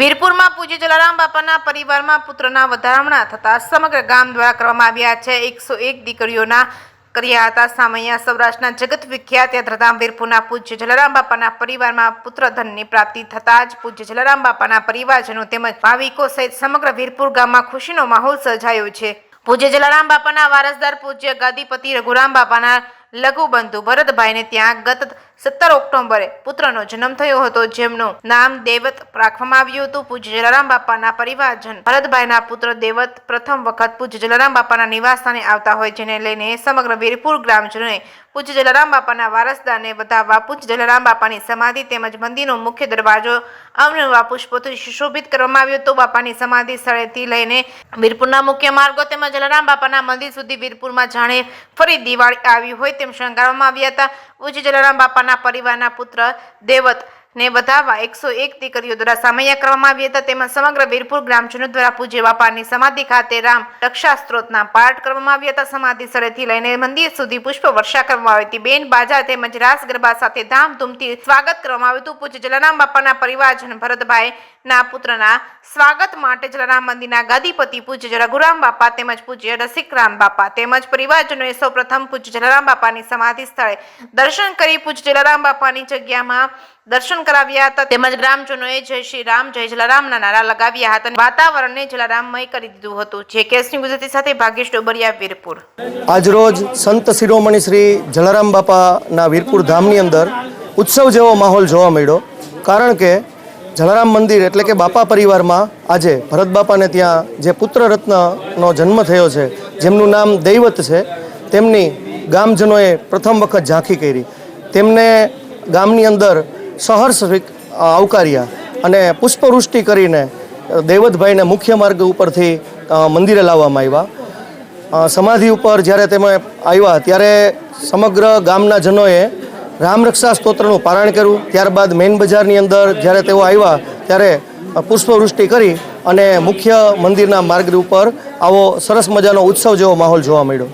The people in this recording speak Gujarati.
વીરપુરમાં પૂજ્ય જલારામ બાપાના પરિવારમાં પુત્રના વધામણા થતા સમગ્ર ગામ દ્વારા કરવામાં આવ્યા છે। 101 દીકરીઓના કર્યા હતા સામૈયા। સૌરાષ્ટ્રના જગત વિખ્યાત યાત્રાધામ વીરપુરના પૂજ્ય જલારામ બાપાના પરિવારમાં પુત્રધનની પ્રાપ્તિ થતાં જ પૂજ્ય જલારામ બાપાના પરિવારજનો તેમજ ભાવિકો સહિત સમગ્ર વીરપુર ગામમાં ખુશીનો માહોલ સર્જાયો છે। પૂજ્ય જલારામ બાપાના વારસદાર પૂજ્ય ગાદીપતિ રઘુરામ બાપાના લઘુબંધુ ભરતભાઈને ત્યાં ગત 17 ઓક્ટોબરે પુત્રનો જન્મ થયો હતો, જેમનું નામ દેવત રાખવામાં આવ્યું હતું। પૂજ્ય જલારામ બાપાના પરિવારજન ભરતભાઈના પુત્ર દેવત પ્રથમ વખત પૂજ્ય જલારામ બાપાના નિવાસસ્થાને આવતા હોય, જેને લઈને સમગ્ર વીરપુર ગ્રામજનોએ પૂજ્ય જલારામ બાપાના વારસદારને વધાવવા પૂજ્ય જલારામ બાપાની સમાધિ તેમજ મંદિરનો મુખ્ય દરવાજો અવનવા પુષ્પોથી સુશોભિત કરવામાં આવ્યો હતો। બાપાની સમાધિ સ્થળેથી લઈને વીરપુરના મુખ્ય માર્ગો તેમજ જલારામ બાપાના મંદિર સુધી વીરપુરમાં જાણે ફરી દિવાળી આવી હોય તેમ શણગારવામાં આવ્યા હતા। પૂજ્ય જલારામ બાપાના પરિવારના પુત્ર દેવત ને વધાવવા 101 દીકરીઓ દ્વારા સામૈયા કરવામાં આવ્યા હતા। તેમાં સમગ્ર વીરપુર ગ્રામજનો દ્વારા પૂજ્ય બાપાની સમાધિ ખાતે રામ રક્ષા સ્ત્રોતના પાઠ કરવામાં આવ્યા હતા। સમાધિ સ્થળેથી લઈને મંદિર સુધી પુષ્પ વર્ષા કરવામાં આવી હતી। બેન બાજા તેમજ રાસ ગરબા સાથે ધામધૂમથી સ્વાગત કરવામાં આવ્યું હતું। પૂજ્ય જલારામ બાપાના પરિવારજન ભરતભાઈ ના પુત્રના સ્વાગત માટે જલારામ મંદિરના ગાદીપતિ પૂજ્ય રઘુરામ બાપા તેમજ પૂજ્ય રસિકરામ બાપા તેમજ પરિવારજનોએ સૌપ્રથમ પૂજ્ય જલારામ બાપાની સમાધિ સ્થળે દર્શન કરી પૂજ્ય જલારામ બાપાની જગ્યામાં દર્શન કરાવ્યા હતા। તેમજ ગ્રામજનોએ જય શ્રી રામ જય જલારામના નારા લગાવ્યા હતા। વાતાવરણને જલારામમય કરી દીધું હતું। જે કેસની ગુજરાતી સાથે ભાગ્યેશ ડોબરિયા, વીરપુર। આજરોજ સંત શિરોમણી શ્રી જલારામ બાપાના વીરપુર ધામની અંદર ઉત્સવ જેવો માહોલ જોવા મળ્યો, કારણ કે જલારામ મંદિર એટલે કે બાપા પરિવારમાં આજે ભરત બાપાને ત્યાં જે પુત્ર રત્નનો જન્મ થયો છે, જેમનું નામ દૈવત છે, તેમની ગામજનોએ પ્રથમ વખત ઝાંખી કરી। તેમને ગામની અંદર સહર્ષ આવકાર્યા અને પુષ્પવૃષ્ટિ કરીને દૈવતભાઈને મુખ્ય માર્ગ ઉપરથી મંદિરે લાવવામાં આવ્યા। સમાધિ ઉપર જ્યારે તેમાં આવ્યા ત્યારે સમગ્ર ગામના જનોએ રામરક્ષા સ્તોત્રનું પારાયણ કર્યું। ત્યારબાદ મેઇન બજારની અંદર જ્યારે તેઓ આવ્યા ત્યારે પુષ્પવૃષ્ટિ કરી અને મુખ્ય મંદિરના માર્ગ ઉપર આવો સરસ મજાનો ઉત્સવ જેવો માહોલ જોવા મળ્યો।